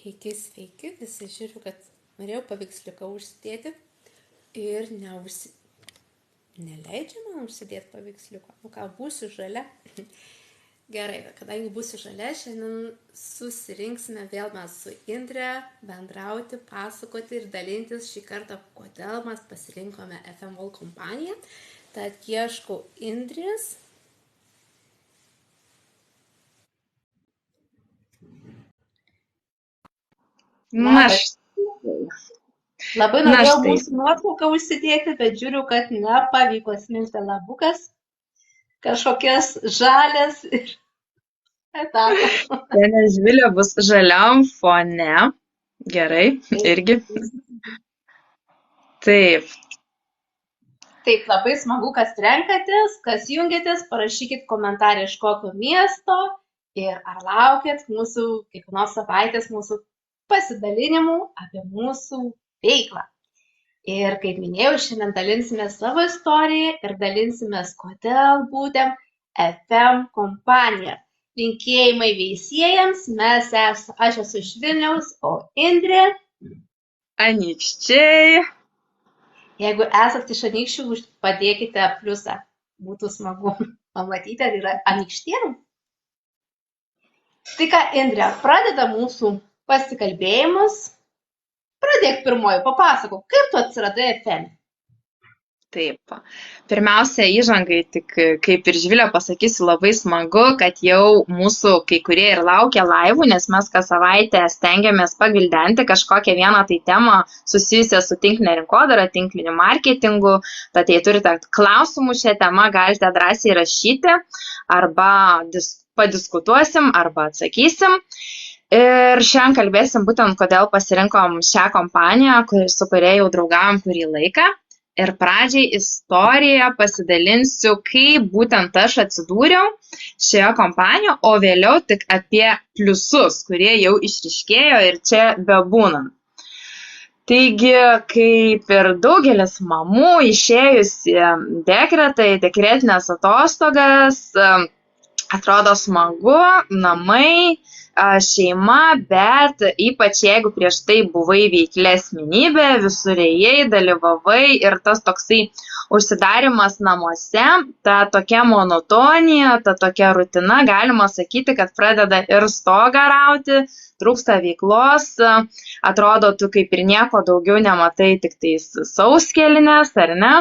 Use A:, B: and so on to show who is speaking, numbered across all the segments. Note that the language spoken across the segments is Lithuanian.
A: Sveiki, visi žiūriu, kad norėjau paveiksliuką užsidėti ir neleidžia man užsidėti paveiksliuką. Nu ką, būsiu žalia. Gerai, kadangi būsiu žalia, šiandien susirinksime vėl mes su Indre, bendrauti, pasakoti ir dalintis šį kartą, kodėl mes pasirinkome FM Vol kompaniją. Tad ieškau Indrės. Labai norėjau mūsų nuotrauką užsidėti, bet žiūriu, kad nepavyko sminti labukas. Kažkokias žalias ir etapas.
B: Žvilė bus žaliam fone. Gerai, irgi. Taip.
A: Taip, labai smagu, kas renkatės, kas jungiatės, parašykit komentarį iš kokio miesto ir ar laukit mūsų kiekvienos savaitės mūsų pasidalinimų apie mūsų veiklą. Ir kaip minėjau, šiandien dalinsime savo istoriją ir dalinsimės, kodėl būtent FM kompanija. Linkėjimai veisiejams, aš esu iš Vilniaus, o Indrė.
B: Anykščiai.
A: Jeigu esate iš Anykščių, padėkite pliusą. Būtų smagu pamatyti, ar yra anykštienų. Tai ką, Indrė, pradeda mūsų pasikalbėjimus. Pradėk pirmoji, papasakok, kaip tu atsiradai FM?
B: Taip. Pirmiausia, įžangai, tik kaip ir Žvilė pasakysiu, labai smagu, kad jau mūsų kai kurie ir laukia laivų, nes mes kas savaitę stengiamės pagvildenti kažkokią vieną tai temą susijusią su tinklinė rinkodara, tinkliniu marketingu. Tad jei turite klausimų šią temą, galite drąsiai rašyti, arba padiskutuosim, arba atsakysim. Ir šiandien kalbėsim būtent, kodėl pasirinkom šią kompaniją, su kuria jau draugavom kurį laiką. Ir pradžiai istoriją pasidalinsiu, kaip būtent aš atsidūriau šioje kompanijoje, o vėliau tik apie pliusus, kurie jau išryškėjo ir čia bebūnant. Taigi, kaip ir daugelis mamų išėjus į dekretą, į dekretinės atostogas, atrodo smagu, namai, šeima, bet ypač jeigu prieš tai buvai veikli asmenybė, visur ėjai, dalyvavai ir tas toksai užsidarimas namuose, ta tokia monotonija, ta tokia rutina, galima sakyti, kad pradeda ir stogą rauti, trūksta veiklos, atrodo, tu kaip ir nieko daugiau nematai, tik tais sauskelnes, ar ne?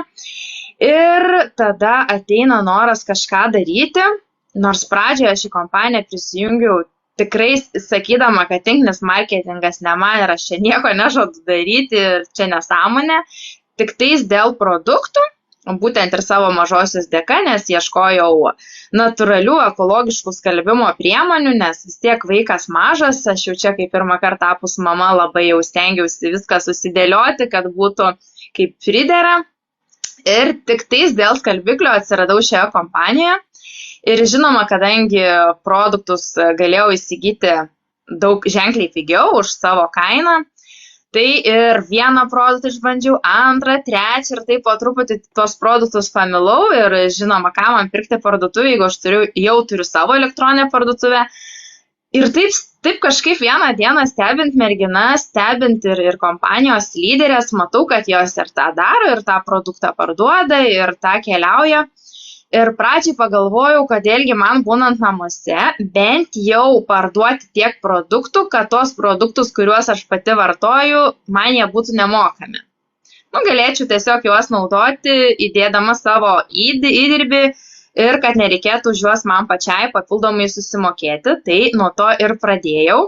B: Ir tada ateina noras kažką daryti, nors pradžioje šį kompaniją prisijungiau tikrai sakydama, kad tinklinis marketingas ne man ir aš čia nieko nežadu daryti, čia nesąmonė, tik tais dėl produktų, būtent ir savo mažosios dėka, nes ieškojau natūralių, ekologiškų skalbimo priemonių, nes vis tiek vaikas mažas, aš jau čia kaip pirmą kartą tapus mama labai jau stengiausi viską susidėlioti, kad būtų kaip pridera. Ir tik tais dėl skalbiklio atsiradau šioje kompanijoje. Ir žinoma, kadangi produktus galėjau įsigyti ženkliai pigiau už savo kainą, tai ir vieną produktą išbandžiau, antrą, trečią ir taip po truputį tos produktus pamilau ir žinoma, ką man pirkti parduotuvę, jeigu aš jau turiu savo elektroninę parduotuvę. Ir taip kažkaip vieną dieną stebint merginas, stebint ir kompanijos lyderės, matau, kad jos ir tą daro, ir tą produktą parduoda, ir tą keliauja. Ir pradžiai pagalvojau, kodėlgi man būnant namuose, bent jau parduoti tiek produktų, kad tos produktus, kuriuos aš pati vartoju, man jie būtų nemokami. Galėčiau tiesiog juos naudoti, įdėdama savo įdirbį ir kad nereikėtų už juos man pačiai papildomai susimokėti. Tai nuo to ir pradėjau.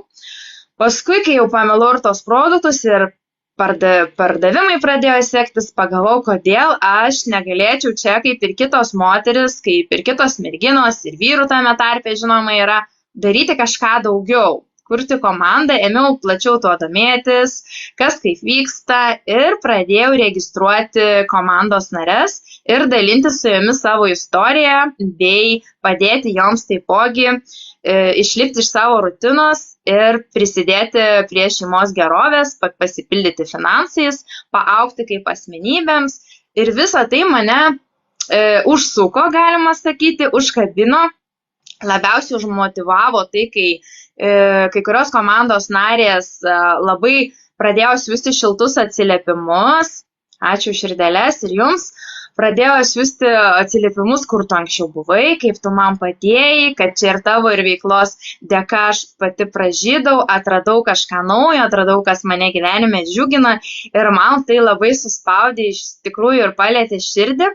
B: Paskui, kai jau pamilau ir tos produktus ir pardavimai pradėjo sektis, pagalvojau, kodėl aš negalėčiau čia, kaip ir kitos moteris, kaip ir kitos merginos ir vyrų tame tarpe, žinoma, yra daryti kažką daugiau, kurti komandą, ėmiau plačiau tuo domėtis, kas kaip vyksta ir pradėjau registruoti komandos nares ir dalinti su jomis savo istoriją bei padėti joms taipogi išlipti iš savo rutinos ir prisidėti prie šeimos gerovės, pasipildyti finansais, paaugti kaip asmenybėms. Ir visa tai mane užsuko, galima sakyti, užkabino. Labiausiai užmotyvavo tai, kai kai kurios komandos narės labai pradėjo siųsti šiltus atsiliepimus. Ačiū širdeles ir jums. Pradėjo siųsti atsiliepimus, kur tu anksčiau buvai, kaip tu man padėjai, kad čia ir tavo ir veiklos dėka aš pati pražydau, atradau kažką naujo, atradau, kas mane gyvenime džiugina ir man tai labai suspaudė iš tikrųjų ir palėtė širdį.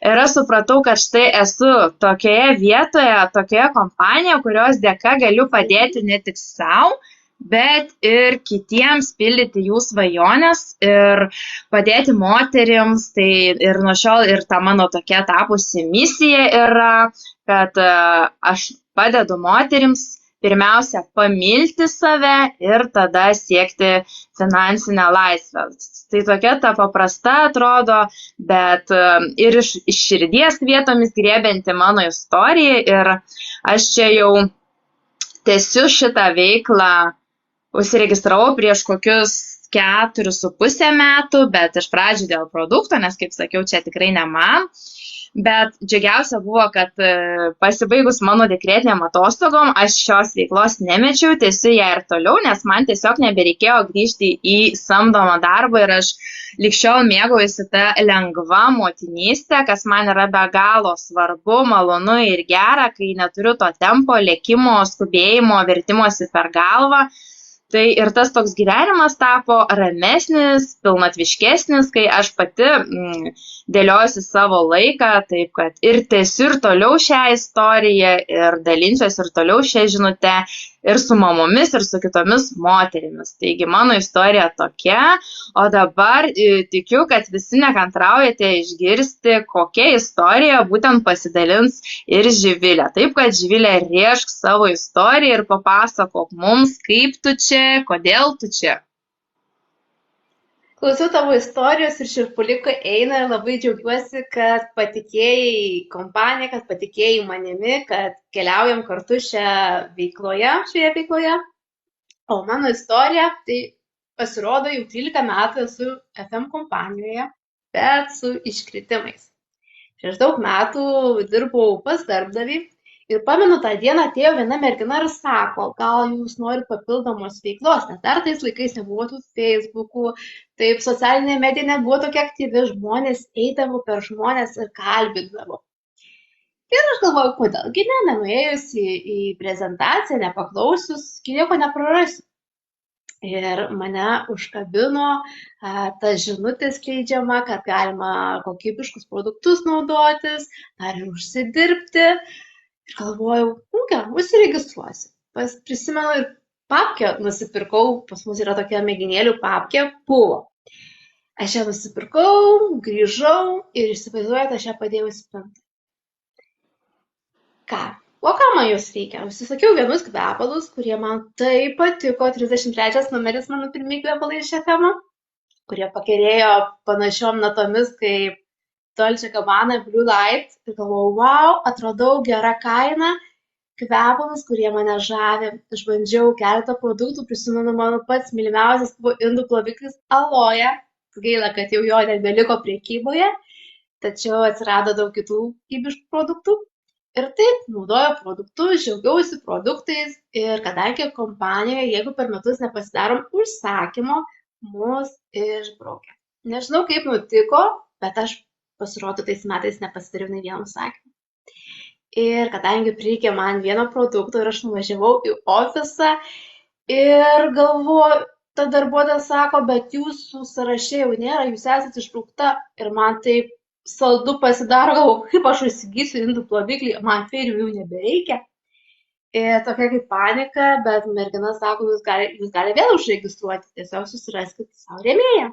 B: Ir aš supratau, kad štai esu tokioje vietoje, tokioje kompanijoje, kurios dėka galiu padėti ne tik savo, bet ir kitiems pildyti jų svajonės ir padėti moterims. Tai ir nuo šiol ir ta mano tokia tapusi misija yra, kad aš padedu moterims pirmiausia pamilti save ir tada siekti finansinę laisvę. Tai tokia ta paprasta atrodo, bet ir iš širdies vietomis griebianti mano istorija ir aš čia jau tęsiu šitą veiklą. Užsiregistravau prieš kokius 4,5 metų, bet iš pradžių dėl produkto, nes, kaip sakiau, čia tikrai ne man. Bet džiugiausia buvo, kad pasibaigus mano dekretiniam atostogom, aš šios veiklos nemečiau, tęsiu ją ir toliau, nes man tiesiog nebereikėjo grįžti į samdomą darbą ir aš lig šiol mėgaujuosi tą lengvą motinystę, kas man yra be galo svarbu, malonu ir gera, kai neturiu to tempo, lėkimo, skubėjimo, vertimosi per galvą. Tai ir tas toks gyvenimas tapo ramesnis, pilnatviškesnis, kai aš pati dėliojuosi savo laiką, taip kad ir tęsiu ir toliau šią istoriją ir dalinsiuosi ir toliau šią žinutę ir su mamomis, ir su kitomis moterimis. Taigi mano istorija tokia, o dabar tikiu, kad visi nekantraujate išgirsti, kokia istorija būtent pasidalins ir Živilė. Taip, kad Živilė rėžk savo istoriją ir papasakok mums, kaip tu čia, kodėl tu čia.
A: Klausiau tavo istorijos ir širpuliukai eina ir labai džiaugiuosi, kad patikėjai kompaniją, kad patikėjai manimi, kad keliaujam kartu šioje veikloje. O mano istorija, tai pasirodo, jau 13 metų esu FM kompanijoje, bet su iškritimais. Prieš daug metų dirbau pas darbdavį. Ir pamenu, tą dieną atėjo viena mergina ir sako, gal jūs norit papildomos veiklos, nes dar tais laikais nebuvo tų Facebookų, taip socialinė medija nebuvo tokia aktyvi, žmonės eidavo per žmonės ir kalbindavo. Ir aš galvoju, kodėlgi nenuėjus į prezentaciją, nepaklausius, nieko neprarasiu. Ir mane užkabino ta žinutė skleidžiama, kad galima kokybiškus produktus naudotis, dar ir užsidirbti. Ir galvojau, užsiregistruosiu. Prisimenu ir papkę nusipirkau, pas mus yra tokia mėginėlių papkė, buvo. Aš ją nusipirkau, grįžau ir įsivaizduojate, aš ją padėjau į spintą. O ką man jūs reikia? Užsisakiau vienus kvepalus, kurie man taip patiko, 33 numeris mano pirmi kvepalai iš FM, kurie pakerėjo panašiom natomis kaip Dolce & Gabbana Blue Light ir galvojau, wow, atradau gerą kainą, kvepalus, kurie mane žavi. Išbandžiau keletą produktų, prisimenu, mano pats mylimiausias buvo indų ploviklis Aloe. Gaila, kad jau jo nebeliko prekyboje, tačiau atsirado daug kitų kokybiškų produktų. Ir taip, naudoju produktus, džiaugiausi produktais ir kadangi kompanijoje, jeigu per metus nepasidarom užsakymo, mus išbraukia. Nežinau, kaip nutiko, bet aš pasirodo tais metais nepasidariau nei vieno užsakymą. Ir kadangi prireikė man vieno produkto ir aš nuvažiavau į ofisą ir galvoju, ta darbuotoja sako, bet jūsų sąraše jau nėra, jūs esate išbraukta ir man taip saldu pasidaro, galvoju, kaip aš įsigysiu indų ploviklį, man feirių jau nebereikia. Ir tokia kaip panika, bet mergina sako, jūs gali vėl užregistruoti, tiesiog susiraskite savo rėmėją.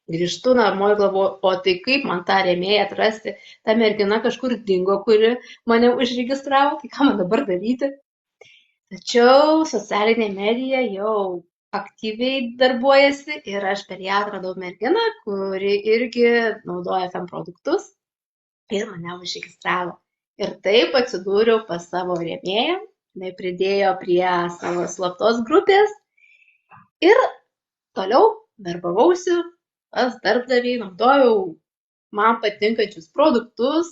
A: Grįžtu namo ir galvoju, o tai kaip man tą rėmėją atrasti, ta mergina kažkur dingo, kuri mane užregistravo, tai ką man dabar daryti. Tačiau socialinė medija jau aktyviai darbuojasi ir aš per ją atradau merginą, kuri irgi naudoja FM produktus ir mane užregistravo. Ir taip atsidūriau pas savo rėmėją, jinai pridėjo prie savo slaptos grupės ir toliau darbavausi pas darbdavį, naudojau man patinkančius produktus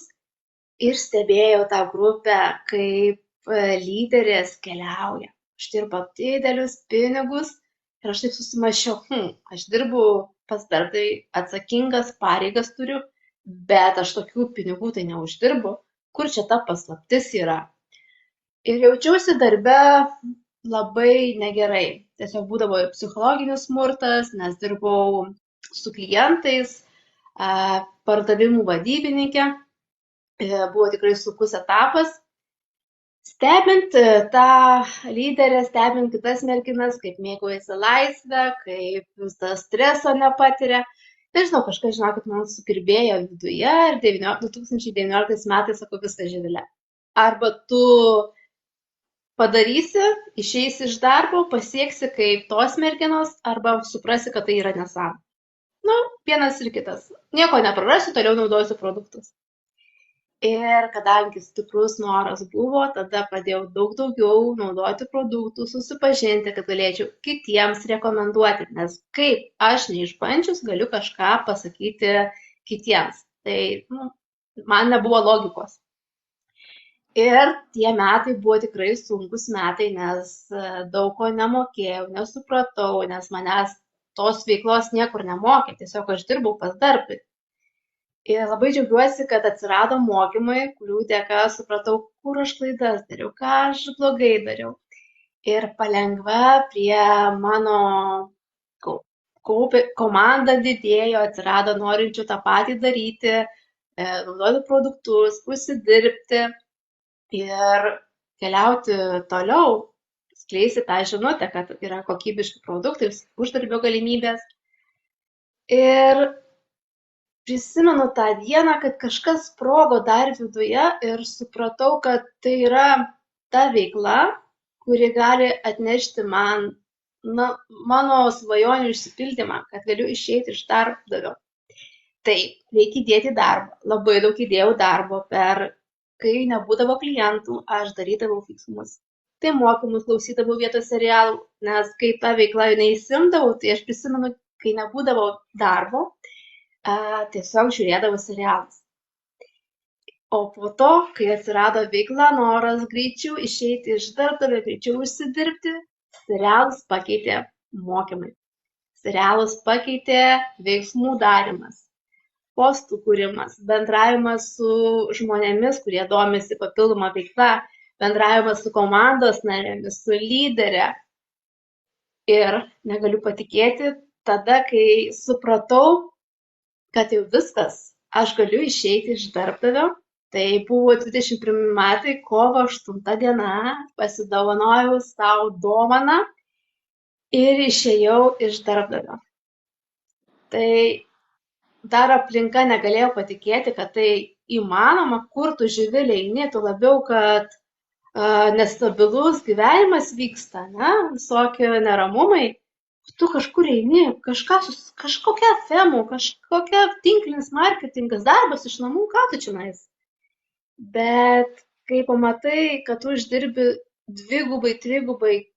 A: ir stebėjau tą grupę, kaip lyderės keliauja. uždirba didelius pinigus ir aš taip susimašiau, aš dirbu pas darbdavį, atsakingas pareigas turiu, bet aš tokių pinigų tai neuždirbu, kur čia ta paslaptis yra. Ir jaučiausi darbe labai negerai. Tiesiog būdavo ir psichologinis smurtas, nes dirbau su klientais, pardavimų vadybininkė, buvo tikrai sunkus etapas. Stebint tą lyderę, stebint kitas merginas, kaip mėgaujasi laisvę, kaip vis tą streso nepatiria. Nežinau, kažkas žinokit, man sukirbėjo viduje ir 2019 metais sakau viską, Živilė. Arba tu padarysi, išeisi iš darbo, pasieksi kaip tos merginos, arba suprasi, kad tai yra nesąmonė. Nu, vienas ir kitas. Nieko neprarasiu, toliau naudosiu produktus. Ir kadangi stiprus noras buvo, tada pradėjau daug daugiau naudoti produktų, susipažinti, kad galėčiau kitiems rekomenduoti, nes kaip aš neišbandžius galiu kažką pasakyti kitiems. Tai man nebuvo logikos. Ir tie metai buvo tikrai sunkus metai, nes daug ko nemokėjau, nesupratau, nes manęs tos veiklos niekur nemokė, tiesiog aš dirbau pas darbdavį. Ir labai džiaugiuosi, kad atsirado mokymai, kurių dėka supratau, kur aš klaidas dariau, ką aš blogai dariau. Ir palengva prie mano komanda didėjo, atsirado norinčių tą patį daryti, naudoti produktus, užsidirbti ir keliauti toliau, skleisti tą žinutę, kad yra kokybiški produktai, uždarbio galimybės. Ir prisimenu tą dieną, kad kažkas sprogo dar viduje ir supratau, kad tai yra ta veikla, kuri gali atnešti man mano svajonių išsipildymą, kad galiu išeiti iš darbdavio. Taip, reikia įdėti darbą. Labai daug įdėjau darbo, kai nebūdavo klientų, aš darydavau fiksmus. Tai mokymus klausydavau vietos serialų, nes kai ta veikla neįsimdavau, tai aš prisimenu, kai nebūdavo darbo, tiesiog žiūrėdavau serialus. O po to, kai atsirado veikla, noras greičiau išeiti iš darbdavio, greičiau užsidirbti, serialus pakeitė mokymai. Serialus pakeitė veiksmų darimas, postų kūrimas, bendravimas su žmonėmis, kurie domisi papildoma veikla, bendravimas su komandos narėmis, su lyderė. Ir negaliu patikėti, tada, kai supratau, kad jau viskas, aš galiu išeiti iš darbdavio. Tai buvo 21 metai, kovo 8 diena, pasidovanojau savo dovaną ir išėjau iš darbdavio. Tai dar aplinka negalėjo patikėti, kad tai įmanoma, kur tu, Živilė, eini, tuo labiau, kad nestabilus gyvenimas vyksta, visokie neramumai. Tu kažkur eini, kažkokia femų, kažkokia tinklinis marketingas, darbas iš namų, ką tu čionais. Bet kai pamatai, kad tu uždirbi 2, 3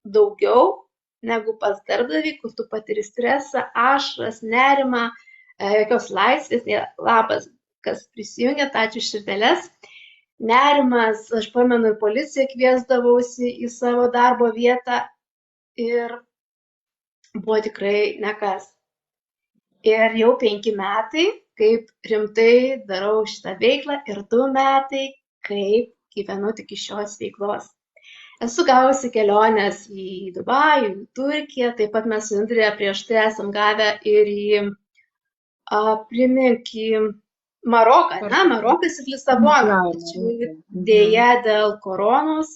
A: daugiau negu pas darbdavį, kur tu patiri stresą, ašaras, nerimą, jokios laisvės, labas, kas prisijungė, ačiū širdeles. Nerimas, aš pamenu, ir policiją kviesdavausi į savo darbo vietą ir buvo tikrai nekas. Ir jau 5 metai, kaip rimtai darau šitą veiklą ir 2 metai, kaip gyvenu tik iš šios veiklos. Esu gavusi keliones į Dubajų, į Turkiją, taip pat mes su Indrė prieš tai esam gavę ir į Maroką, Marokas ir Lisabona. Tačiau dėja dėl koronos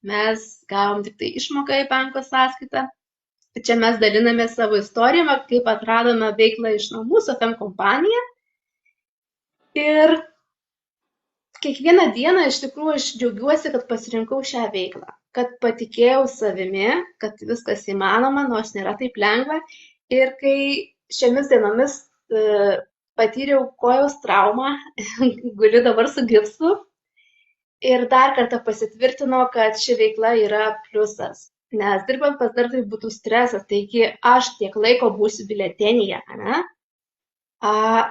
A: mes gavom tik tai išmoką į banko sąskaitą. Čia mes daliname savo istoriją, kaip atradome veiklą iš namų su FM kompanija. Ir kiekvieną dieną iš tikrųjų aš džiaugiuosi, kad pasirinkau šią veiklą, kad patikėjau savimi, kad viskas įmanoma, nors nėra taip lengva. Ir kai šiomis dienomis patyriau kojos traumą, guliu dabar su gipsu ir dar kartą pasitvirtino, kad ši veikla yra pliusas. Nes dirbant pas darbdavį būtų stresas, taigi aš tiek laiko būsiu biuletenyje,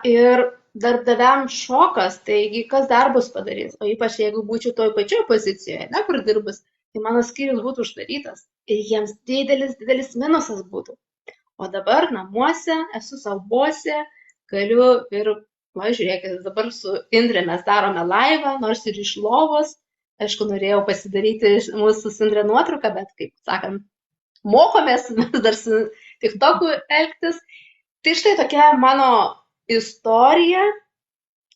A: ir darbdaviam šokas, taigi kas darbus padarys, o ypač jeigu būčiau toj pačioj pozicijoje, kur dirbus, tai mano skyrius būtų uždarytas ir jiems didelis minusas būtų. O dabar namuose, esu salbose, galiu ir, va, žiūrėkit, dabar su Indre mes darome laivą, nors ir iš lovos. Aišku, norėjau pasidaryti mūsų su Indre nuotrauką, bet, kaip sakant, mokomės dar su TikToku elgtis. Tai štai tokia mano istorija.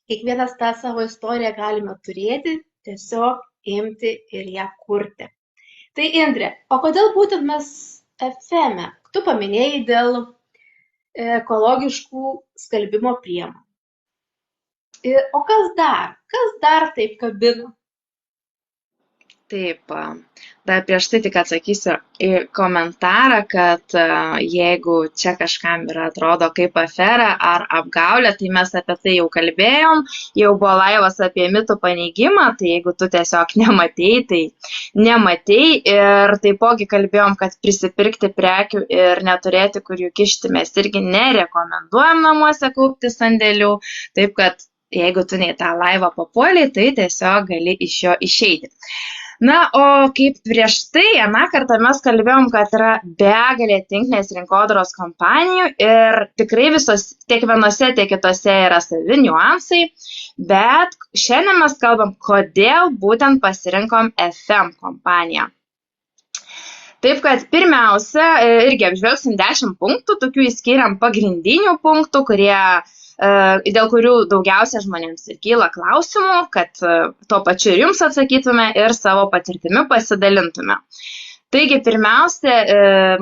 A: Kiekvienas tą savo istoriją galime turėti, tiesiog imti ir ją kurti. Tai Indre, o kodėl būtent mes FM? Tu paminėjai dėl ekologiškų skalbimo priemonių. O kas dar? Kas dar taip kabina?
B: Taip, dar prieš tai tik atsakysiu į komentarą, kad jeigu čia kažkam yra atrodo kaip afera ar apgaulė, tai mes apie tai jau kalbėjom, jau buvo laivas apie mitų paneigimą, tai jeigu tu tiesiog nematei, tai nematei ir taipogi kalbėjom, kad prisipirkti prekių ir neturėti kur jų kišti mes irgi nerekomenduojam namuose kaupti sandėlių, taip kad jeigu tu ne į tą laivą papuoliai, tai tiesiog gali iš jo išeiti. Na, o kaip prieš tai, aną kartą mes kalbėjom, kad yra begalė tinklinės rinkodaros kompanijų ir tikrai tiek vienose, tiek kitose yra savi niuansai, bet šiandien mes kalbam, kodėl būtent pasirinkom FM kompaniją. Taip, kad pirmiausia, irgi apžvelgsim 10 punktų, tokių įskiriam pagrindinių punktų, dėl kurių daugiausia žmonėms ir kyla klausimų, kad tuo pačiu ir jums atsakytume ir savo patirtimi pasidalintume. Taigi, pirmiausia,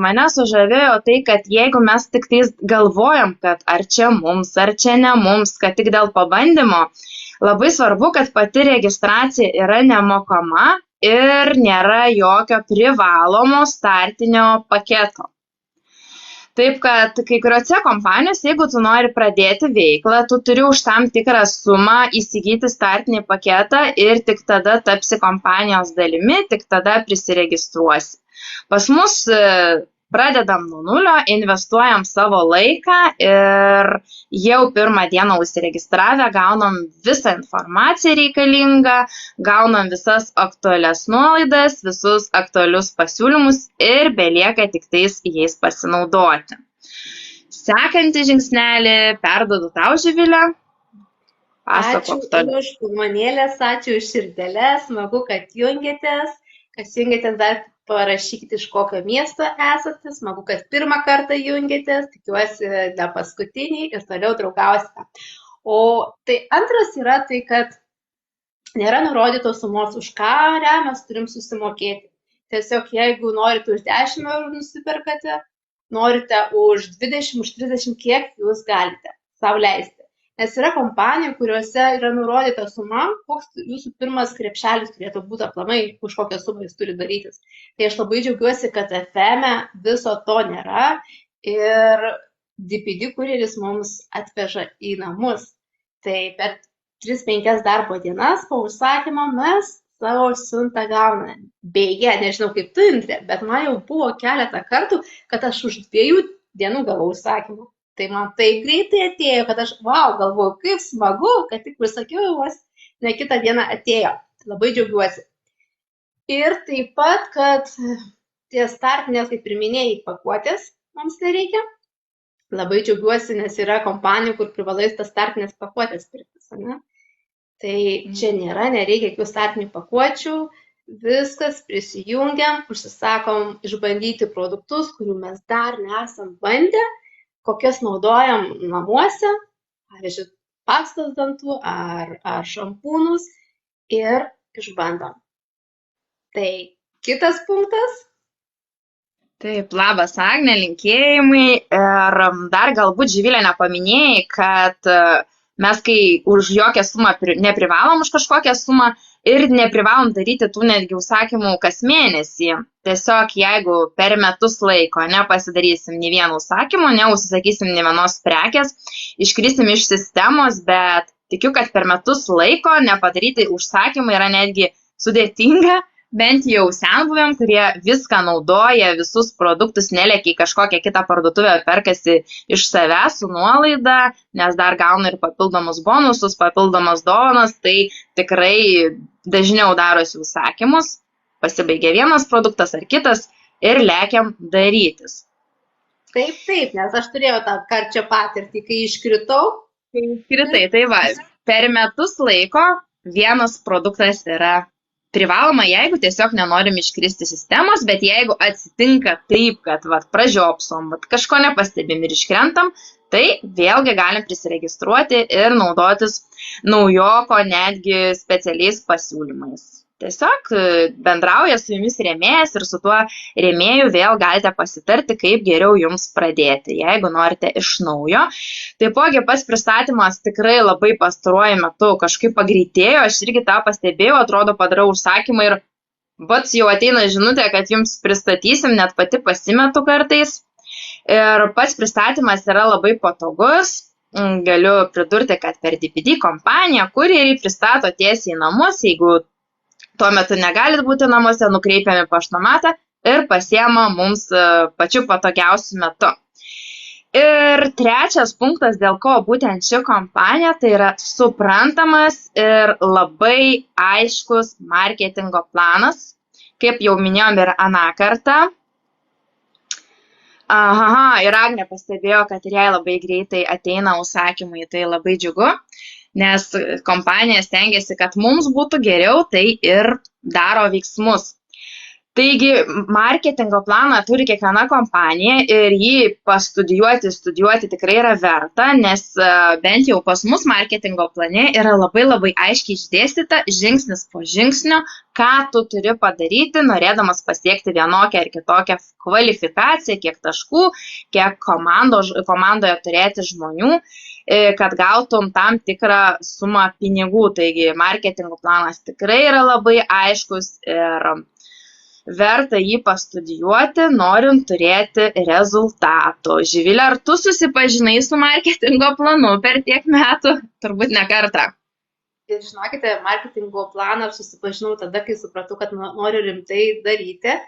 B: mane sužavėjo tai, kad jeigu mes tik tais galvojam, kad ar čia mums, ar čia ne mums, kad tik dėl pabandymo, labai svarbu, kad pati registracija yra nemokama ir nėra jokio privalomo startinio paketo. Taip, kad kai kuriuose kompanijose, jeigu tu nori pradėti veiklą, tu turi už tam tikrą sumą įsigyti startinį paketą ir tik tada tapsi kompanijos dalimi, tik tada prisiregistruosi. Pas mus pradedam nuo nulio, investuojam savo laiką ir jau pirmą dieną užsiregistravę gaunam visą informaciją reikalingą, gaunam visas aktualias nuolaidas, visus aktualius pasiūlymus ir belieka tik tais jais pasinaudoti. Sekantį žingsnelį perduodu tau, Živilė.
A: Ačiū už pulmonėlės, ačiū už širdeles, smagu, kad jungiatės. Kas jungiatės, dar parašykite, iš kokio miesto esate, smagu, kad pirmą kartą jungiatės, tikiuosi ne paskutinį ir toliau draugausite. O tai antras yra tai, kad nėra nurodytos sumos, už ką mes turim susimokėti. Tiesiog jeigu norite už 10 eurų nusiperkate, norite už 20, už 30, kiek jūs galite sau leisti. Nes yra kompanijų, kuriuose yra nurodyta suma, koks jūsų pirmas krepšelis turėtų būti aplamai, už kokią sumą jūs turi darytis. Tai aš labai džiaugiuosi, kad FM viso to nėra ir DPD kurjeris mums atveža į namus. Tai per 3-5 darbo dienas po užsakymo mes savo siuntą gauname. Beje, nežinau kaip tu, Indre, bet man jau buvo keletą kartų, kad aš už 2 dienų gavau užsakymą. Tai man taip greitai atėjo, kad aš, galvoju, kaip smagu, kad tik užsakiau, vos ne kitą dieną atėjo. Labai džiaugiuosi. Ir taip pat, kad tie startinės, kaip ir minėjai, pakuotės mums nereikia. Labai džiaugiuosi, nes yra kompanijų, kur privalai tas startinės pakuotės pirktis, ne? Tai čia nereikia jokių startinių pakuočių. Viskas prisijungiam, užsisakom išbandyti produktus, kurių mes dar nesam bandę, kokias naudojam namuose, pavyzdžiui, pastos dantų ar šampūnus ir išbandom. Tai kitas punktas.
B: Taip, labas Agne, linkėjimai ir dar galbūt Živilė nepaminėjai, kad mes kai už jokią sumą neprivalom už kažkokią sumą ir neprivalom daryti tų netgi užsakymų kas mėnesį. Tiesiog jeigu per metus laiko nepasidarysim nė vieno užsakymo, neužsisakysim nė vienos prekės, iškrisim iš sistemos, bet tikiu, kad per metus laiko nepadaryti užsakymai yra netgi sudėtinga, bent jau senbuviam, kurie viską naudoja, visus produktus nelekia į kažkokią kitą parduotuvę, perkasi iš savęs su nuolaida, nes dar gauna ir papildomus bonusus, papildomas dovanas, tai tikrai dažniau darosi užsakymus. pasibaigė vienas produktas ar kitas ir lekiam darytis.
A: Taip, nes aš turėjau tą karčią patirtį, kai iškritau.
B: Tai va, per metus laiko vienas produktas yra privaloma, jeigu tiesiog nenorim iškristi sistemos, bet jeigu atsitinka taip, kad pražiopsom, kažko nepastebim ir iškrentam, tai vėlgi galim prisiregistruoti ir naudotis naujoko netgi specialiais pasiūlymais. Tiesiog bendrauja su jumis rėmėjas ir su tuo rėmėju vėl galite pasitarti, kaip geriau jums pradėti, jeigu norite iš naujo. Taipogi pats pristatymas tikrai labai pastaruoju metu kažkaip pagreitėjo, aš irgi tą pastebėjau, atrodo padarau užsakymą ir pats jau ateina žinutė, kad jums pristatysim, net pati pasimetu kartais. Ir pats pristatymas yra labai patogus. Galiu pridurti, kad per DPD kompaniją kurjeriai pristato tiesiai į namus, jeigu tuo metu negalit būti namuose, nukreipiami paštomatą ir pasiema mums pačiu patogiausiu metu. Ir trečias punktas, dėl ko būtent ši kompanija, tai yra suprantamas ir labai aiškus marketingo planas, kaip jau minėjom ir aną kartą. Ir Agnė pastebėjo, kad ir jai labai greitai ateina užsakymai, tai labai džiugu. Nes kompanija stengiasi, kad mums būtų geriau, tai ir daro veiksmus. Taigi, marketingo planą turi kiekviena kompanija ir jį studijuoti tikrai yra verta, nes bent jau pas mus marketingo plane yra labai aiškiai išdėstyta žingsnis po žingsnio, ką tu turi padaryti, norėdamas pasiekti vienokią ar kitokią kvalifikaciją, kiek taškų, kiek komandoje turėti žmonių, kad gautum tam tikrą sumą pinigų. Taigi marketingo planas tikrai yra labai aiškus ir verta jį pastudijuoti, norint turėti rezultatų. Živilė, ar tu susipažinai su marketingo planu per tiek metų? Turbūt ne kartą.
A: Ir žinokite, marketingo planą aš susipažinau tada, kai supratau, kad noriu rimtai daryti.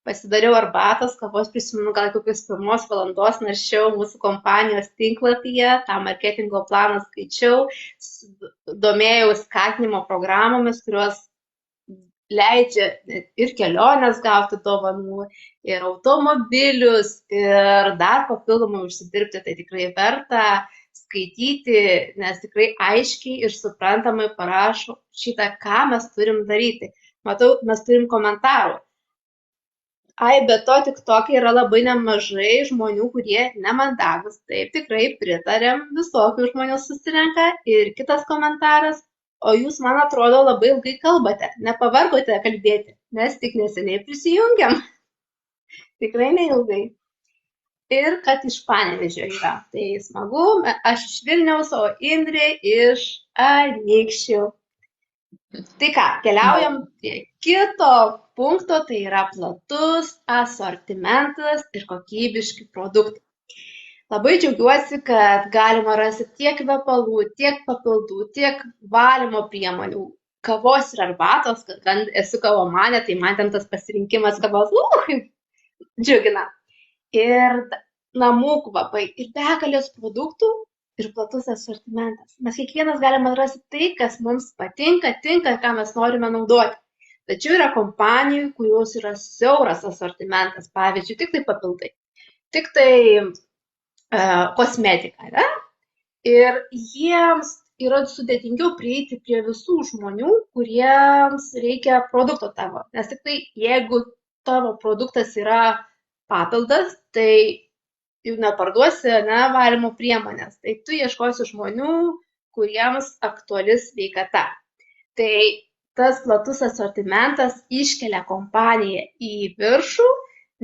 A: Pasidariau arbatos, kavos prisimenu, gal kokios 1 valandos naršiau mūsų kompanijos tinklapyje, tą marketingo planą skaičiau, domėjau skatinimo programomis, kurios leidžia ir keliones gauti dovanų, ir automobilius, ir dar papildomai užsidirbti, tai tikrai verta skaityti, nes tikrai aiškiai ir suprantamai parašo šitą, ką mes turim daryti. Matau, mes turim komentarų. Be to, TikTok'e yra labai nemažai žmonių, kurie nemandagus. Taip, tikrai pritarėm, visokių žmonių susirenka. Ir kitas komentaras, o jūs, man atrodo, labai ilgai kalbate. Nepavargote kalbėti, nes tik neseniai prisijungiam. Tikrai neilgai. Ir kad iš Panevėžio yra. Tai smagu, aš iš Vilniaus, o Indrė iš Anykščių. Tai ką, keliaujam prie kito punkto, tai yra platus asortimentas ir kokybiški produktai. Labai džiaugiuosi, kad galima rasti tiek kvepalų, tiek papildų, tiek valymo priemonių, kavos ir arbatos, kad esu kavomanė, tai man ten tas pasirinkimas kavos džiugina. Ir namų kvapai ir begalės produktų ir platus asortimentas. Mes kiekvienas galime rasti tai, kas mums patinka, tinka, ką mes norime naudoti. Tačiau yra kompanijų, kurios yra siauras asortimentas, pavyzdžiui, tik tai papildai, tik tai kosmetika, ne? Ir jiems yra sudėtingiau prieiti prie visų žmonių, kuriems reikia produkto tavo. Nes tik tai, jeigu tavo produktas yra papildas, tai jau neparduosi valymo priemonės. Tai tu ieškosi žmonių, kuriems aktuali sveikata. Tai tas platus asortimentas iškelia kompaniją į viršų,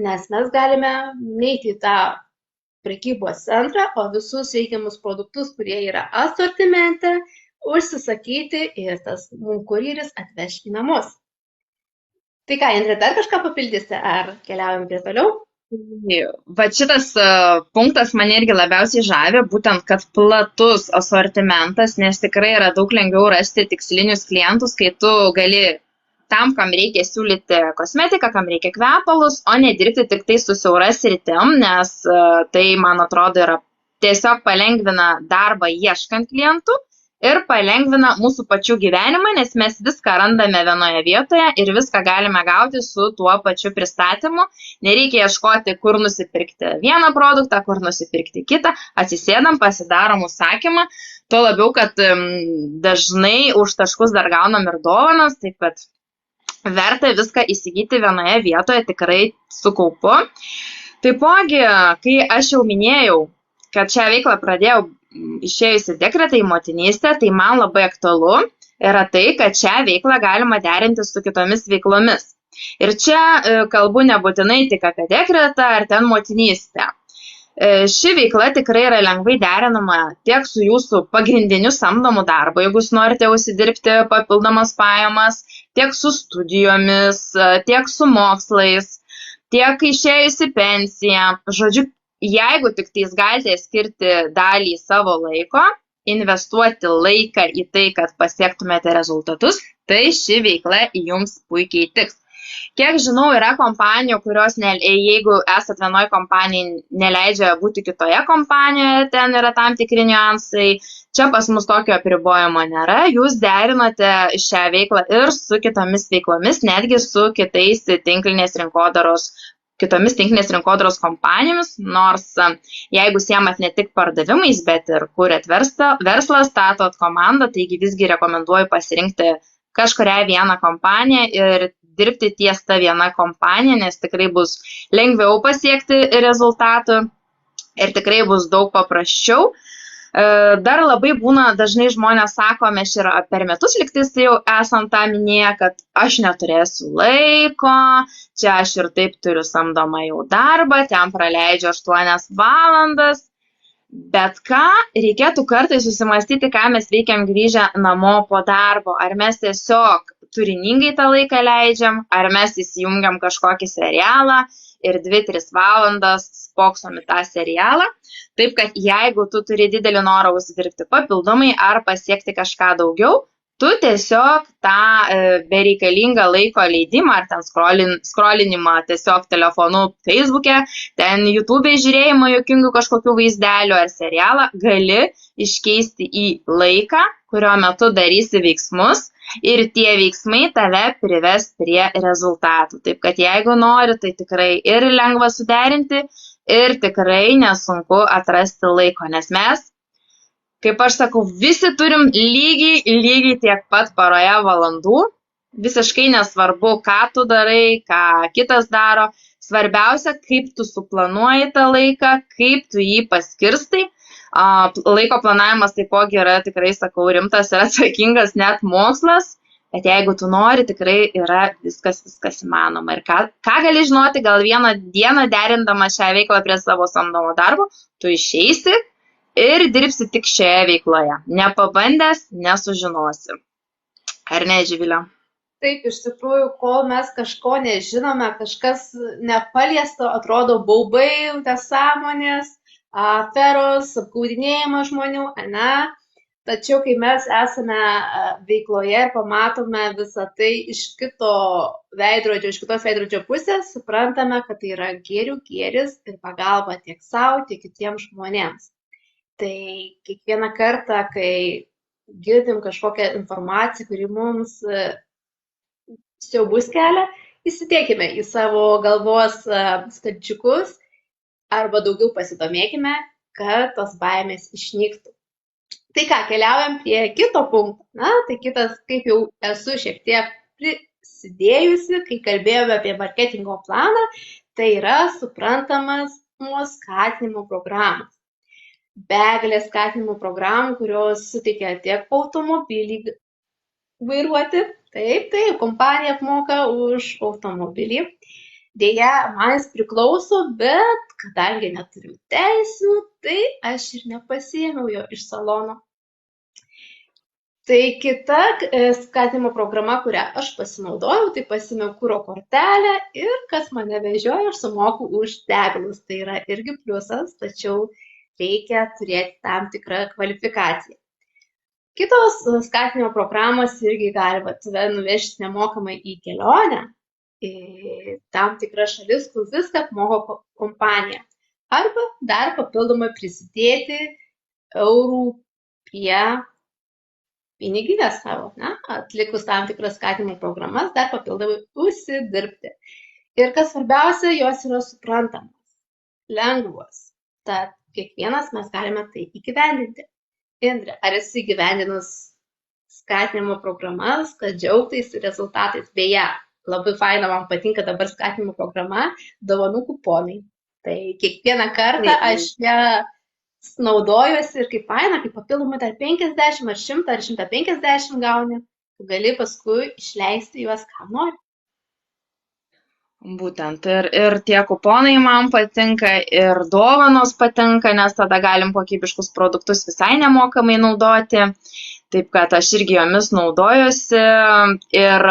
A: nes mes galime neiti į tą prekybos centrą, o visus reikiamus produktus, kurie yra asortimente, užsisakyti ir tas mums kurjeris atveš į namus. Tai ką, Indrė, dar kažką papildysi, ar keliaujam prie toliau?
B: Va šitas punktas mane irgi labiausiai žavi, būtent, kad platus asortimentas, nes tikrai yra daug lengviau rasti tikslinius klientus, kai tu gali tam, kam reikia siūlyti kosmetiką, kam reikia kvepalus, o nedirbti tik tai su siaura sritim, nes tai, man atrodo, yra tiesiog palengvina darbą ieškant klientų ir palengvina mūsų pačių gyvenimą, nes mes viską randame vienoje vietoje ir viską galime gauti su tuo pačiu pristatymu. Nereikia ieškoti, kur nusipirkti vieną produktą, kur nusipirkti kitą, atsisėdam, pasidarom užsakymą, tuo labiau, kad dažnai už taškus dar gaunam ir dovanas, taip kad verta viską įsigyti vienoje vietoje tikrai su kaupu. Taipogi, kai aš jau minėjau, kad šią veiklą pradėjau išėjusi dekretą į motinystę, tai man labai aktualu yra tai, kad šią veiklą galima derinti su kitomis veiklomis. Ir čia kalbu nebūtinai tik apie dekretą ar ten motinystę. Ši veikla tikrai yra lengvai derinama tiek su jūsų pagrindiniu samdomu darbu, jeigu jūs norite užsidirbti papildomas pajamas, tiek su studijomis, tiek su mokslais, tiek išėjus į pensiją. Žodžiu, jeigu tik tais galite skirti dalį savo laiko, investuoti laiką į tai, kad pasiektumėte rezultatus, tai ši veikla jums puikiai tiks. Kiek žinau, yra kompanijų, kurios, jeigu esat vienoje kompanijoje, neleidžia būti kitoje kompanijoje, ten yra tam tikri niuansai. Čia pas mus tokio apribojimo nėra, jūs derinote šią veiklą ir su kitomis veiklomis, netgi su kitomis tinklinės rinkodaros kompanijomis, nors jeigu siemat ne tik pardavimais, bet ir kuriat verslą, statot komandą, taigi visgi rekomenduoju pasirinkti kažkurią vieną kompaniją ir dirbti ties ta viena kompanija, nes tikrai bus lengviau pasiekti rezultatų ir tikrai bus daug paprasčiau. Dar labai būna, dažnai žmonės sako, mes ir per metus liktis jau esam tą minėję, kad aš neturėsiu laiko, čia aš ir taip turiu samdomą jau darbą, ten praleidžiu 8 valandas. Bet ką, reikėtų kartais susimastyti, ką mes veikiam grįžę namo po darbo. Ar mes tiesiog turiningai tą laiką leidžiam, ar mes įsijungiam kažkokį serialą ir 2-3 valandas spoksom į tą serialą. Taip, kad jeigu tu turi didelį norą užsidirbti papildomai ar pasiekti kažką daugiau, tu tiesiog tą bereikalingą laiko leidimą ar ten skrolinimą tiesiog telefonu Facebook'e, ten YouTube'e žiūrėjimą jokingų kažkokių vaizdelių ar serialą gali iškeisti į laiką, kurio metu darysi veiksmus ir tie veiksmai tave prives prie rezultatų. Taip kad jeigu nori, tai tikrai ir lengva suderinti ir tikrai nesunku atrasti laiko, nes mes, kaip aš sakau, visi turim lygiai tiek pat paroje valandų, visiškai nesvarbu, ką tu darai, ką kitas daro, svarbiausia, kaip tu suplanuoji tą laiką, kaip tu jį paskirstai. Laiko planavimas taipogi yra, tikrai sakau, rimtas ir atsakingas net mokslas, bet jeigu tu nori, tikrai yra viskas įmanoma. Ir ką gali žinoti, gal vieną dieną derindama šią veiklą prie savo samdomo darbo, tu išeisi ir dirbsi tik šioje veikloje. Nepabandęs, nesužinosi. Ar ne, Živilė?
A: Taip, iš tikrųjų, kol mes kažko nežinome, kažkas nepaliesto, atrodo baubai, nesąmonės, aferos, apgaudinėjimas žmonių, ne? Tačiau, kai mes esame veikloje ir pamatome visą tai iš kitos veidrodžio pusės, suprantame, kad tai yra gėrių gėris ir pagalba tiek savo, tiek kitiems žmonėms. Tai kiekvieną kartą, kai girdim kažkokią informaciją, kuri mums siaubus kelia, įsidėkime į savo galvos stalčiukus arba daugiau pasidomėkime, kad tos baimės išnyktų. Tai ką, keliaujam prie kito punkto. Na, tai kitas, kaip jau esu šiek tiek prisidėjusi, kai kalbėjome apie marketingo planą, tai yra suprantamas skatinimo programos. Begalė skatinimo programų, kurios suteikia tiek automobilį vairuoti. Taip, kompanija apmoka už automobilį. Deja, man jis priklauso, bet kadangi neturiu teisių, tai aš ir nepasiėmiau jo iš salono. Tai kita skatinimo programa, kurią aš pasinaudojau, tai pasiėmiau kuro kortelę ir kas mane vežioja, aš sumoku už degalus. Tai yra irgi pliusas, tačiau reikia turėti tam tikrą kvalifikaciją. Kitos skatinimo programos irgi gali tave nuvežti nemokamai į kelionę, į tam tikras šalis, kur viską apmoka kompanija. Arba dar papildomai prisidėti eurų prie piniginės savo, ne? Atlikus tam tikras skatinimo programas, dar papildomai užsidirbti. Ir kas svarbiausia, jos yra suprantamos, lengvos. Tad kiekvienas mes galime tai įgyvendinti. Indre, ar esi įgyvendinus skatinimo programas, kad džiaugtais rezultatais? Beje, labai faina, man patinka dabar skatinimo programa, dovanų kuponai. Tai kiekvieną kartą aš ją naudojuosi ir kaip faina, kaip papildomai dar 50 ar 100 ar 150 gauni, tu gali paskui išleisti juos, ką nori.
B: Būtent ir tie kuponai man patinka, ir dovanos patinka, nes tada galim kokybiškus produktus visai nemokamai naudoti. Taip kad aš irgi jomis naudojuosi ir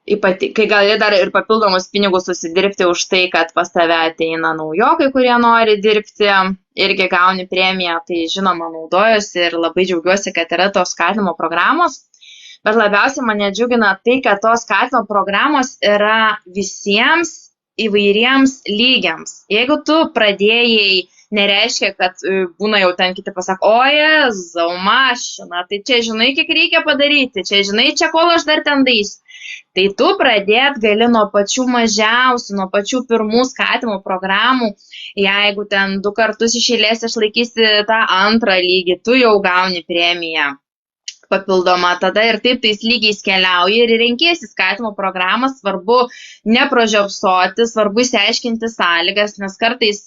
B: kai gali dar ir papildomus pinigus susidirbti už tai, kad pas tave ateina naujokai, kurie nori dirbti, irgi gauni premiją, tai žinoma naudojuosi ir labai džiaugiuosi, kad yra tos skatinimo programos. Bet labiausiai mane džiugina tai, kad tos skatinimo programos yra visiems įvairiems lygiams. Jeigu tu pradėjai, nereiškia, kad būna jau ten kiti pasako, Jėzau, mašina, tai čia žinai, kiek reikia padaryti, čia žinai, čia kol aš dar ten daisiu. Tai tu pradėt gali nuo pačių mažiausių, nuo pačių pirmų skatinimo programų. Jeigu ten 2 kartus iš eilės išlaikysi tą antrą lygį, tu jau gauni premiją papildomą. Tada ir taip tais lygiais keliauji ir renkėsi skatinimo programą. Svarbu nepražiopsoti, svarbu išsiaiškinti sąlygas, nes kartais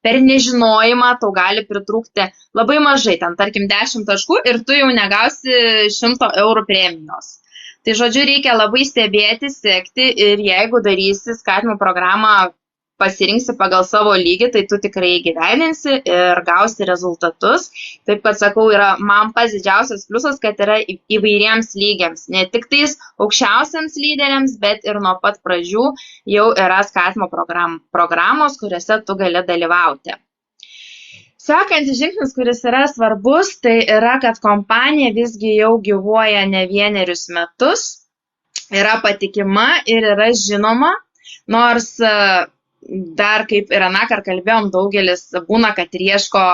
B: per nežinojimą tau gali pritrūkti labai mažai, ten tarkim 10 taškų ir tu jau negausi 100 eurų premijos. Tai žodžiu, reikia labai stebėti, sekti ir jeigu darysi skatinimo programą, pasirinksi pagal savo lygį, tai tu tikrai įgyvendinsi ir gausi rezultatus. Taip kad sakau, yra man pats didžiausias pliusas, kad yra įvairiems lygiams. Ne tik tais aukščiausiams lyderiams, bet ir nuo pat pradžių jau yra skatinimo programos, kuriuose tu gali dalyvauti. Sekantis žingsnis, kuris yra svarbus, tai yra, kad kompanija visgi jau gyvuoja ne vienerius metus, yra patikima ir yra žinoma, nors dar kaip ir anakart kalbėjom, daugelis būna, kad ir ieško,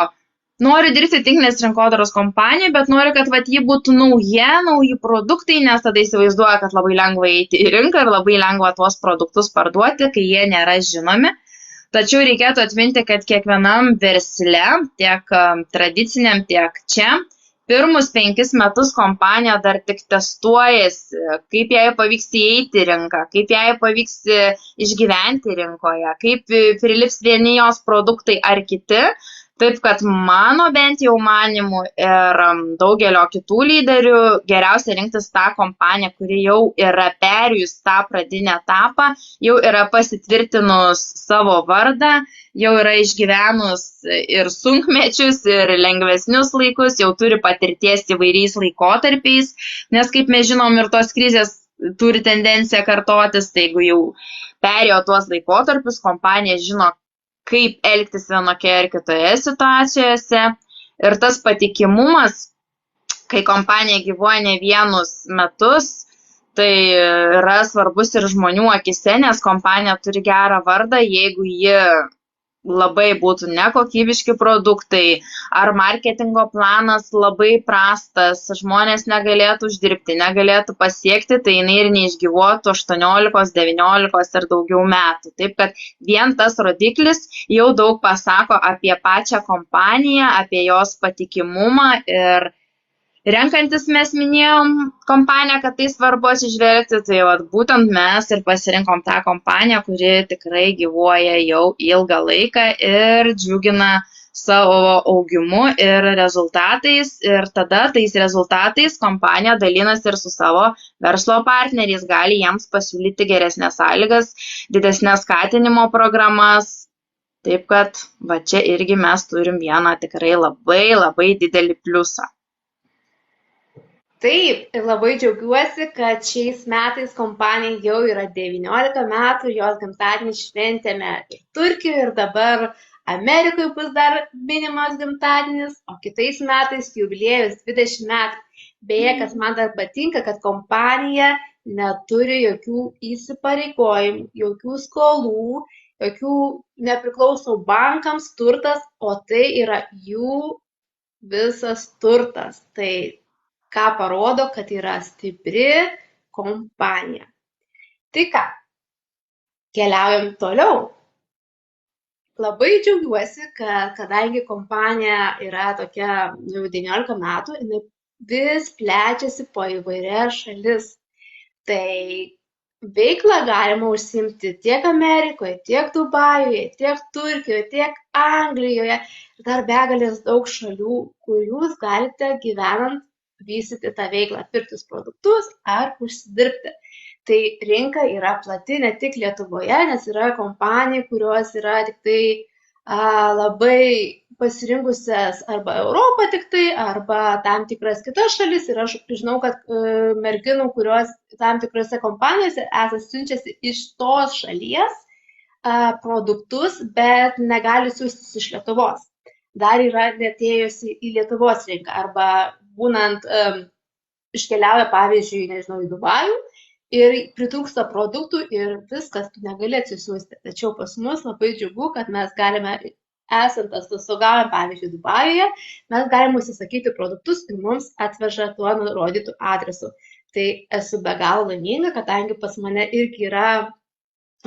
B: nori dirbti tinklinės rinkodaros kompanijoje, bet nori, kad ji būtų nauji produktai, nes tada įsivaizduoja, kad labai lengva eiti į rinką ir labai lengva tuos produktus parduoti, kai jie nėra žinomi. Tačiau reikėtų atminti, kad kiekvienam versle, tiek tradiciniam, tiek čia, pirmus 5 metus kompanija dar tik testuojasi, kaip jai pavyks įeiti į rinką, kaip jai pavyks išgyventi rinkoje, kaip prilips vieni jos produktai ar kiti. Taip kad mano bent jau manimu ir daugelio kitų lyderių geriausia rinktis tą kompaniją, kuri jau yra perėjus tą pradinę etapą, jau yra pasitvirtinus savo vardą, jau yra išgyvenus ir sunkmečius, ir lengvesnius laikus, jau turi patirties įvairiais laikotarpiais, nes kaip mes žinom ir tos krizės turi tendenciją kartotis, tai jeigu jau perėjo tuos laikotarpius, kompanija žino, kaip elgtis vienokioje ir kitoje situacijose. Ir tas patikimumas, kai kompanija gyvuoja ne vienus metus, tai yra svarbus ir žmonių akise, nes kompanija turi gerą vardą, jeigu ji labai būtų nekokybiški produktai, ar marketingo planas labai prastas, žmonės negalėtų uždirbti, negalėtų pasiekti, tai jinai ir neišgyvuotų 18, 19 ir daugiau metų. Taip kad vien tas rodiklis jau daug pasako apie pačią kompaniją, apie jos patikimumą ir renkantis mes minėjom kompaniją, kad tai svarbu atsižvelgti, tai būtent mes ir pasirinkom tą kompaniją, kuri tikrai gyvuoja jau ilgą laiką ir džiugina savo augimu ir rezultatais. Ir tada tais rezultatais kompanija dalinasi ir su savo verslo partneriais, gali jiems pasiūlyti geresnės sąlygas, didesnės skatinimo programas. Taip kad čia irgi mes turim vieną tikrai labai didelį pliusą.
A: Taip, ir labai džiaugiuosi, kad šiais metais kompanija jau yra 19 metų, jos gimtadienį šventėme ir Turkijoje, ir dabar Amerikoje bus dar minimas gimtadienis, o kitais metais jubiliejus 20 metų. Beje, kas man dar patinka, kad kompanija neturi jokių įsipareigojimų, jokių skolų, jokių nepriklauso bankams turtas, o tai yra jų visas turtas. Tai ką parodo, kad yra stipri kompanija. Tai ką, keliaujam toliau. Labai džiaugiuosi, kad kadangi kompanija yra tokia jau 19 metų, jinai vis plečiasi po įvairias šalis. Tai veiklą galima užsiimti tiek Amerikoje, tiek Dubajuje, tiek Turkijoje, tiek Anglijoje ir dar begalės daug šalių, kur jūs galite gyvenant vystyti tą veiklą, pirktis produktus ar užsidirbti. Tai rinka yra plati ne tik Lietuvoje, nes yra kompanijų, kurios yra tik tai labai pasirinkusias arba Europą tik tai, arba tam tikras kitas šalis. Ir aš žinau, kad merginų, kurios tam tikrose kompanijose siunčiasi iš tos šalies produktus, bet negali siųstis iš Lietuvos. Dar yra netėjusi į Lietuvos rinką, arba būnant iškeliauja, pavyzdžiui, nežinau, į Dubajų ir pritrūksta produktų ir viskas, tu negali atsisiųsti. Tačiau pas mus labai džiugu, kad mes galime, esant atostogaujant, pavyzdžiui, Dubajuje, mes galime užsisakyti produktus ir mums atveža tuo nurodytų adresu. Tai esu be galo laiminga, kadangi pas mane irgi yra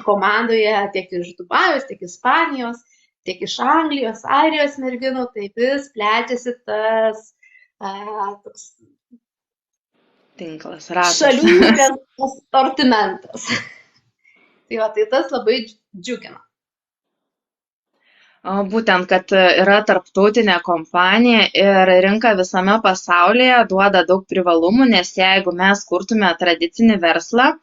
A: komandoje tiek iš Dubajos, tiek Ispanijos, tiek iš Anglijos, Airijos merginų, tai vis plečiasi tas toks
B: tinklas, ratas.
A: Šalių sortimentas. Tai tas labai džiugina.
B: Būtent, kad yra tarptautinė kompanija ir rinka visame pasaulyje duoda daug privalumų, nes jeigu mes kurtume tradicinį verslą,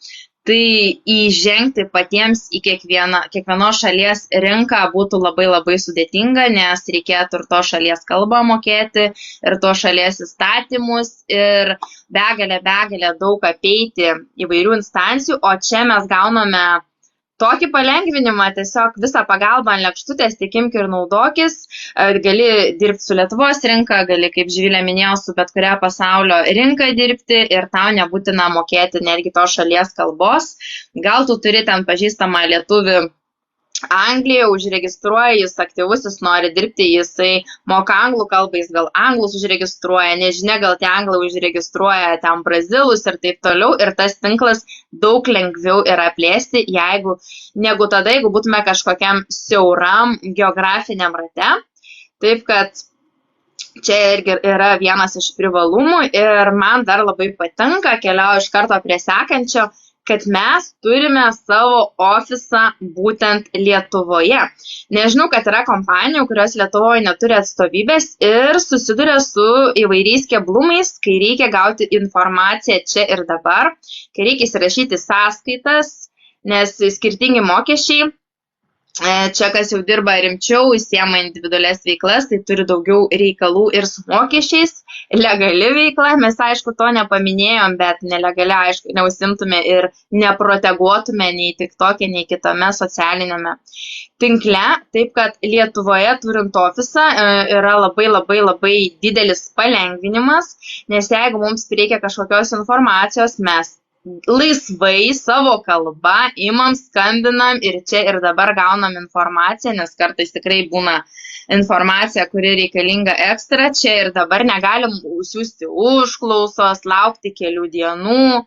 B: tai įžengti patiems į kiekvienos šalies rinką būtų labai sudėtinga, nes reikėtų ir to šalies kalbą mokėti, ir to šalies įstatymus, ir begalę daug apeiti įvairių instancijų, o čia mes gauname tokį palengvinimą, tiesiog visą pagalbą ant lėkštutės, tik imk ir naudokis, gali dirbti su Lietuvos rinka, gali, kaip Živilė minėjo, su bet kuria pasaulio rinka dirbti ir tau nebūtina mokėti netgi tos šalies kalbos. Gal tu turi ten pažįstamą lietuvį Anglijoje, užregistruoja, jis aktyvus, jis nori dirbti, jisai moka anglų kalbą, jis gal anglus užregistruoja, nežinia, gal tie anglai užregistruoja ten brazilus ir taip toliau, ir tas tinklas daug lengviau yra plėsti, negu tada, jeigu būtume kažkokiam siauram geografiniam rate. Taip kad čia irgi yra vienas iš privalumų ir man dar labai patinka, keliauju iš karto prie sekančio, kad mes turime savo ofisą būtent Lietuvoje. Nežinau, kad yra kompanijų, kurios Lietuvoje neturi atstovybės ir susiduria su įvairiais keblumais, kai reikia gauti informaciją čia ir dabar, kai reikia įsirašyti sąskaitas, nes skirtingi mokesčiai. Čia, kas jau dirba rimčiau, įsiema individualias veiklas, tai turi daugiau reikalų ir su mokesčiais. Legali veikla, mes aišku to nepaminėjom, bet nelegali aišku neužsimtume ir neproteguotume nei TikTok'e, nei kitame socialinėme tinkle. Taip kad Lietuvoje turint ofisą yra labai didelis palengvinimas, nes jeigu mums reikia kažkokios informacijos, mes laisvai savo kalbą imam, skambinam ir čia ir dabar gaunam informaciją, nes kartais tikrai būna informacija, kuri reikalinga ekstra, čia ir dabar negalim siųsti užklausos, laukti kelių dienų,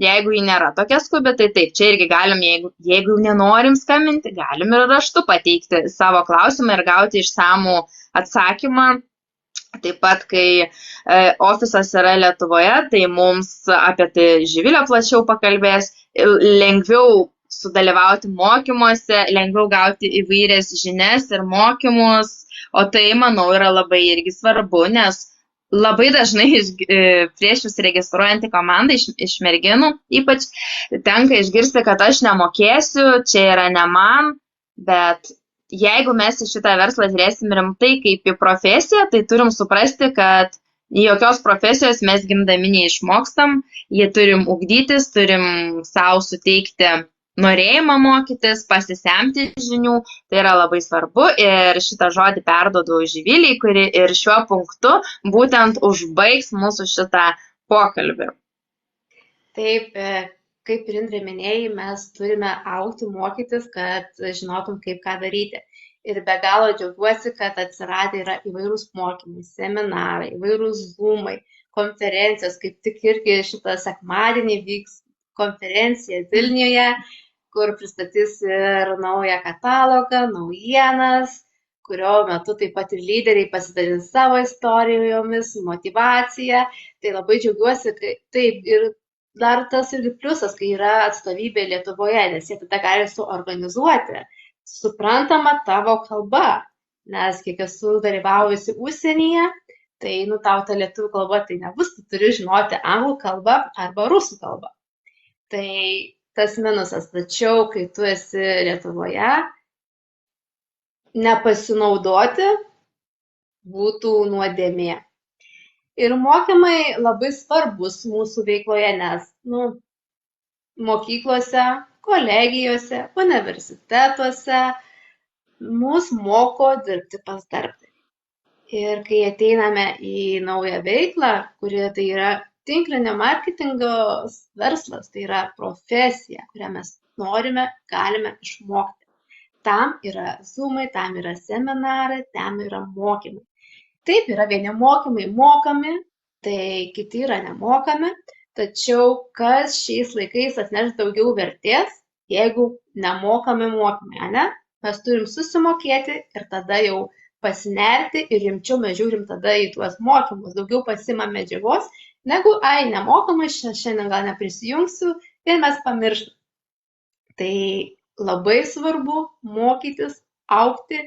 B: jeigu ji nėra tokia skubi, tai taip, čia irgi galim, jeigu nenorim skambinti, galim ir raštu pateikti savo klausimą ir gauti išsamų atsakymą. Taip pat, kai ofisas yra Lietuvoje, tai mums apie tai Živilė plačiau pakalbės, lengviau sudalyvauti mokymuose, lengviau gauti įvairias žinias ir mokymus, o tai, manau, yra labai irgi svarbu, nes labai dažnai prieš jūs registruojantį komandą iš merginų, ypač tenka išgirsti, kad aš nemokėsiu, čia yra ne man, bet jeigu mes į šitą verslą žiūrėsim rimtai kaip į profesiją, tai turim suprasti, kad jokios profesijos mes gimdami neišmokstam, jie turim ugdytis, turim savo suteikti norėjimą mokytis, pasisemti žinių, tai yra labai svarbu ir šitą žodį perduodu Živiliai, kuri ir šiuo punktu būtent užbaigs mūsų šitą pokalbį.
A: Taip, kaip ir Indrė minėjai, mes turime augti, mokytis, kad žinotum, kaip ką daryti. Ir be galo džiaugiuosi, kad atsiradę yra įvairūs mokymai, seminarai, įvairūs zoomai, konferencijos, kaip tik irgi šitą sekmadienį vyks konferencija Vilniuje, kur pristatys ir naują katalogą, naujienas, kurio metu taip pat ir lyderiai pasidalins savo istorijomis, motivacija. Tai labai džiaugiuosi, kai taip ir dar tas irgi pliusas, kai yra atstovybė Lietuvoje, nes jie tada gali suorganizuoti suprantama tavo kalba, nes kiek esu dalyvavusi užsienyje, tai tau ta lietuvių kalba tai nebus, tu turi žinoti anglų kalbą arba rusų kalbą. Tai tas minusas, tačiau kai tu esi Lietuvoje, nepasinaudoti būtų nuodėmė. Ir mokymai labai svarbus mūsų veikloje, nes mokyklose, kolegijose, universitetuose mus moko dirbti pas darbdavį. Ir kai ateiname į naują veiklą, kuri tai yra tinklinio marketingo verslas, tai yra profesija, kurią mes norime, galime išmokti. Tam yra zoomai, tam yra seminarai, tam yra mokymai. Taip, yra vieni mokymai mokami, tai kiti yra nemokami, tačiau kas šiais laikais atneš daugiau vertės, jeigu nemokami mokymai, ne? Mes turim susimokėti ir tada jau pasinerti ir rimčiau mes žiūrim tada į tuos mokymus, daugiau pasimam medžiagos, negu, nemokamai, šiandien gal neprisijungsiu ir mes pamirštam. Tai labai svarbu mokytis, augti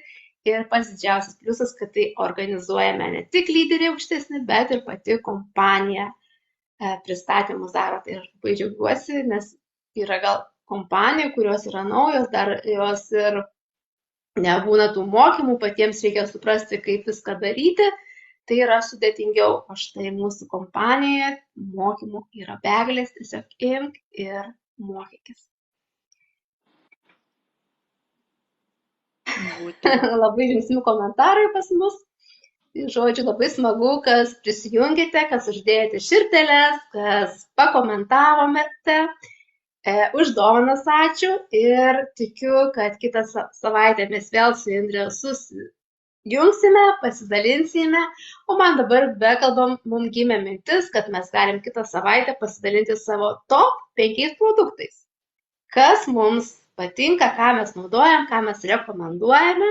A: ir pats didžiausias pliusas, kad tai organizuojame ne tik lyderiai aukštesni, bet ir pati kompanija pristatymus daro. Tai aš labai džiaugiuosi, nes yra gal kompanijų, kurios yra naujos, dar jos ir nebūna tų mokymų, patiems reikia suprasti, kaip viską daryti, tai yra sudėtingiau. O štai mūsų kompanijoje mokymų yra begalės, tiesiog imk ir mokykis. Labai linksmi komentarai pas mus. Žodžiu, labai smagu, kas prisijungėte, kas uždėjote širdelės, kas pakomentavomete. Už dovanas ačiū ir tikiu, kad kitą savaitę mes vėl su Indre susijungsime, pasidalinsime. O man dabar bekalbam, mums gimė mintis, kad mes galim kitą savaitę pasidalinti savo top 5 produktais. Kas mums patinka, ką mes naudojam, ką mes rekomenduojame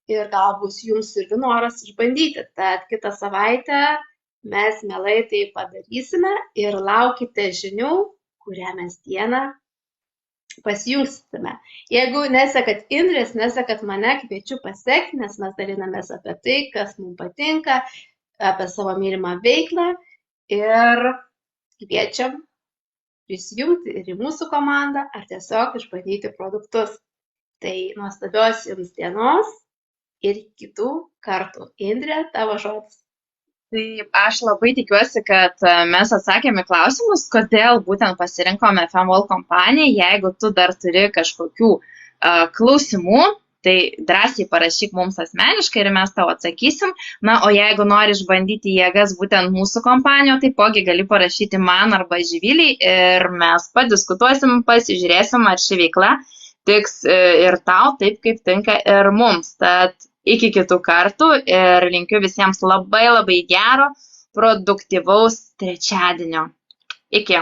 A: ir galbūt jums irgi noras išbandyti. Tad kitą savaitę mes mielai tai padarysime ir laukite žinių, kurią mes dieną pasijungsime. Jeigu nesekat Indrės, nesekat mane, kviečiu pasekti, nes mes dalinamės apie tai, kas mums patinka, apie savo mylimą veiklą ir kviečiam prisijungti ir į mūsų komandą ar tiesiog išbandyti produktus. Tai nuostabios jums dienos ir kitų kartų. Indrė, tavo žodis.
B: Taip, aš labai tikiuosi, kad mes atsakėme klausimus, kodėl būtent pasirinkome FemWall kompaniją. Jeigu tu dar turi kažkokių klausimų, tai drąsiai parašyk mums asmeniškai ir mes tau atsakysim. Na, o jeigu nori išbandyti jėgas būtent mūsų kompanijoje, taipogi gali parašyti man arba Živilei ir mes padiskutuosim, pasižiūrėsim, ar ši veikla tiks ir tau taip, kaip tinka ir mums. Tad iki kitų kartų ir linkiu visiems labai labai gero, produktyvaus trečiadienio. Iki.